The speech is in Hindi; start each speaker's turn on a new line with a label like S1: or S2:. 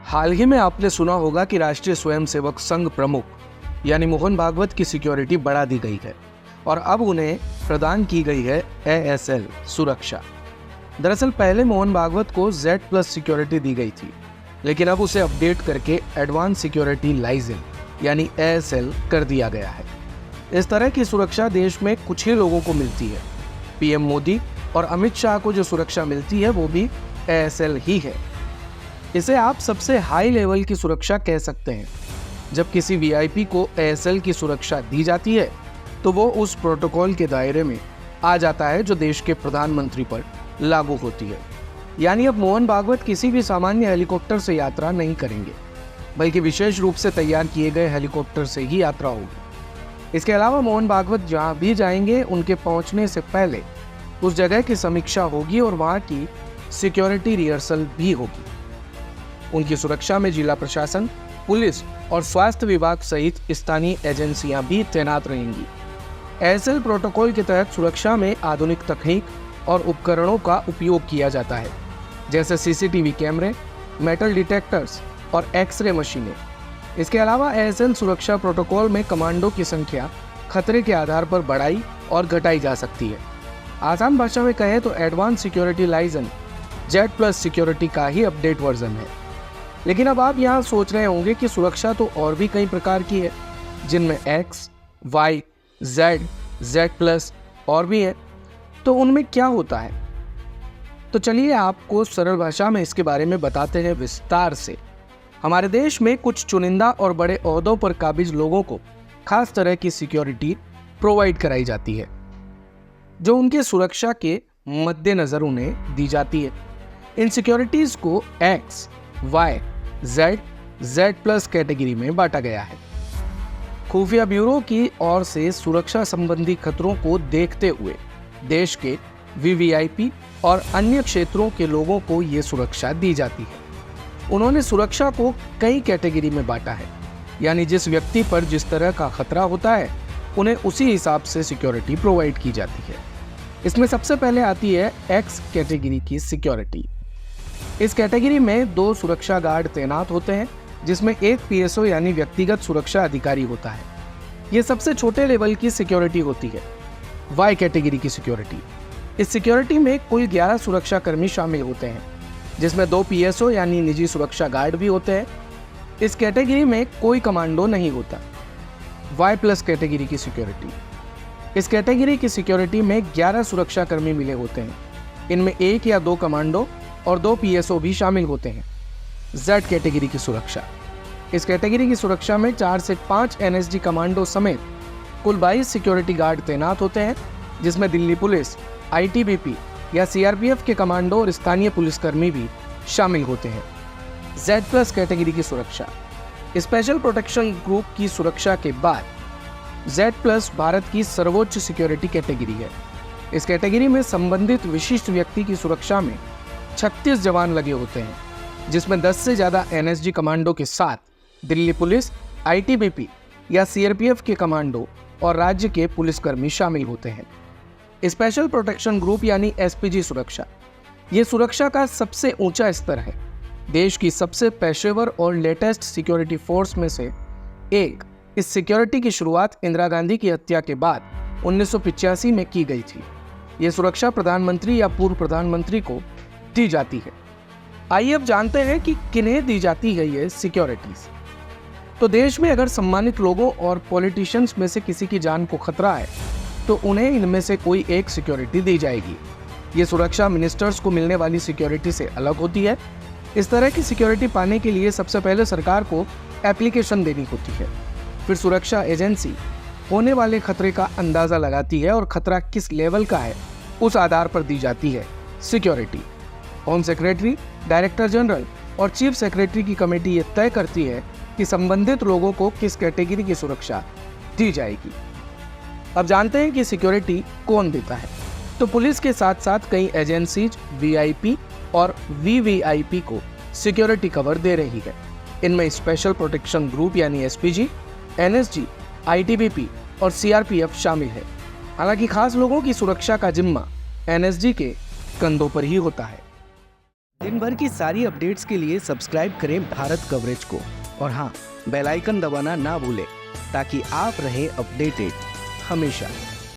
S1: हाल ही में आपने सुना होगा कि राष्ट्रीय स्वयंसेवक संघ प्रमुख यानी मोहन भागवत की सिक्योरिटी बढ़ा दी गई है और अब उन्हें प्रदान की गई है ASL सुरक्षा। दरअसल पहले मोहन भागवत को Z+ सिक्योरिटी दी गई थी, लेकिन अब उसे अपडेट करके एडवांस सिक्योरिटी लाइजन यानी ASL कर दिया गया है। इस तरह की सुरक्षा देश में कुछ ही लोगों को मिलती है। PM मोदी और अमित शाह को जो सुरक्षा मिलती है वो भी ASL ही है। इसे आप सबसे हाई लेवल की सुरक्षा कह सकते हैं। जब किसी VIP को ASL की सुरक्षा दी जाती है तो वो उस प्रोटोकॉल के दायरे में आ जाता है जो देश के प्रधानमंत्री पर लागू होती है। यानी अब मोहन भागवत किसी भी सामान्य हेलीकॉप्टर से यात्रा नहीं करेंगे, बल्कि विशेष रूप से तैयार किए गए हेलीकॉप्टर से ही यात्रा होगी। इसके अलावा मोहन भागवत जहाँ भी जाएंगे उनके पहुँचने से पहले उस जगह की समीक्षा होगी और वहाँ की सिक्योरिटी रिहर्सल भी होगी। उनकी सुरक्षा में जिला प्रशासन, पुलिस और स्वास्थ्य विभाग सहित स्थानीय एजेंसियां भी तैनात रहेंगी। ASL प्रोटोकॉल के तहत सुरक्षा में आधुनिक तकनीक और उपकरणों का उपयोग किया जाता है, जैसे CCTV कैमरे, मेटल डिटेक्टर्स और एक्सरे मशीनें। इसके अलावा ASL सुरक्षा प्रोटोकॉल में कमांडो की संख्या खतरे के आधार पर बढ़ाई और घटाई जा सकती है। आसान भाषा में कहें तो advance security liaison Z+ security का ही अपडेट वर्जन है। लेकिन अब आप यहाँ सोच रहे होंगे कि सुरक्षा तो और भी कई प्रकार की है, जिनमें X, Y, Z, Z+ और भी है, तो उनमें क्या होता है? तो चलिए आपको सरल भाषा में इसके बारे में बताते हैं विस्तार से। हमारे देश में कुछ चुनिंदा और बड़े ओहदों पर काबिज लोगों को खास तरह की सिक्योरिटी प्रोवाइड कराई जाती है, जो उनके सुरक्षा के मद्देनजर उन्हें दी जाती है। इन सिक्योरिटीज को X, Y, Z, Z+ category में बांटा गया है। खुफिया ब्यूरो की ओर से सुरक्षा संबंधी खतरों को देखते हुए देश के VVIP और अन्य क्षेत्रों के लोगों को ये सुरक्षा दी जाती है। उन्होंने सुरक्षा को कई कैटेगरी में बांटा है, यानी जिस व्यक्ति पर जिस तरह का खतरा होता है उन्हें उसी हिसाब से सिक्योरिटी प्रोवाइड की जाती है। इसमें सबसे पहले आती है X कैटेगरी की सिक्योरिटी। इस कैटेगरी में 2 सुरक्षा गार्ड तैनात होते हैं, जिसमें एक PSO यानी व्यक्तिगत सुरक्षा अधिकारी होता है। ये सबसे छोटे लेवल की सिक्योरिटी होती है। Y कैटेगरी की सिक्योरिटी, इस सिक्योरिटी में कुल 11 सुरक्षा कर्मी शामिल होते हैं, जिसमें 2 PSO यानी निजी सुरक्षा गार्ड भी होते हैं। इस कैटेगरी में कोई कमांडो नहीं होता। Y+ कैटेगरी की सिक्योरिटी, इस कैटेगरी की सिक्योरिटी में 11 सुरक्षा कर्मी मिले होते हैं। इनमें 1 या 2 कमांडो और 2 PSO भी शामिल होते हैं। Z कैटेगरी की सुरक्षा, इस कैटेगरी की सुरक्षा में 4 से 5 NSG कमांडो समेत कुल 22 सिक्योरिटी गार्ड तैनात होते हैं, जिसमें दिल्ली पुलिस, ITBP या CRPF के कमांडो और स्थानीय पुलिसकर्मी भी शामिल होते हैं। Z+ कैटेगरी की सुरक्षा, स्पेशल प्रोटेक्शन ग्रुप की सुरक्षा के बाद Z+ भारत की सर्वोच्च सिक्योरिटी कैटेगरी है। इस कैटेगरी में संबंधित विशिष्ट व्यक्ति की सुरक्षा में 36 जवान लगे होते हैं, जिसमें 10 से ज़्यादा NSG कमांडो के साथ दिल्ली पुलिस, ITBP या CRPF के कमांडो और राज्य के पुलिसकर्मी शामिल होते हैं। स्पेशल प्रोटेक्शन ग्रुप यानी SPG सुरक्षा, ये सुरक्षा का सबसे ऊंचा स्तर है। देश की सबसे पेशेवर और लेटेस्ट सिक्योरिटी फोर्स में से एक। इस सिक्योरिटी की शुरुआत इंदिरा गांधी की हत्या के बाद 1985 में की गई थी। ये सुरक्षा प्रधानमंत्री या पूर्व प्रधानमंत्री को दी जाती है। आइए अब जानते हैं कि किन्हें दी जाती है ये सिक्योरिटीज। तो देश में अगर सम्मानित लोगों और पॉलिटिशियंस में से किसी की जान को खतरा है तो उन्हें इनमें से कोई एक सिक्योरिटी दी जाएगी। ये सुरक्षा मिनिस्टर्स को मिलने वाली सिक्योरिटी से अलग होती है। इस तरह की सिक्योरिटी पाने के लिए सबसे पहले सरकार को एप्लीकेशन देनी होती है। फिर सुरक्षा एजेंसी होने वाले खतरे का अंदाज़ा लगाती है और खतरा किस लेवल का है उस आधार पर दी जाती है security. Home secretary, director general और चीफ सेक्रेटरी की कमेटी ये तय करती है कि संबंधित लोगों को किस कैटेगरी की सुरक्षा दी जाएगी। अब जानते हैं कि सिक्योरिटी कौन देता है। तो पुलिस के साथ साथ कई एजेंसीज VIP और VVIP को सिक्योरिटी कवर दे रही है। इनमें स्पेशल प्रोटेक्शन ग्रुप यानी SPG, NSG, ITBP और CRPF शामिल है। हालांकि खास लोगों की सुरक्षा का जिम्मा NSG के कंधों पर ही होता है। दिन भर की सारी अपडेट्स के लिए सब्सक्राइब करें भारत कवरेज को और हाँ, बेल आइकन दबाना ना भूलें ताकि आप रहें अपडेटेड हमेशा।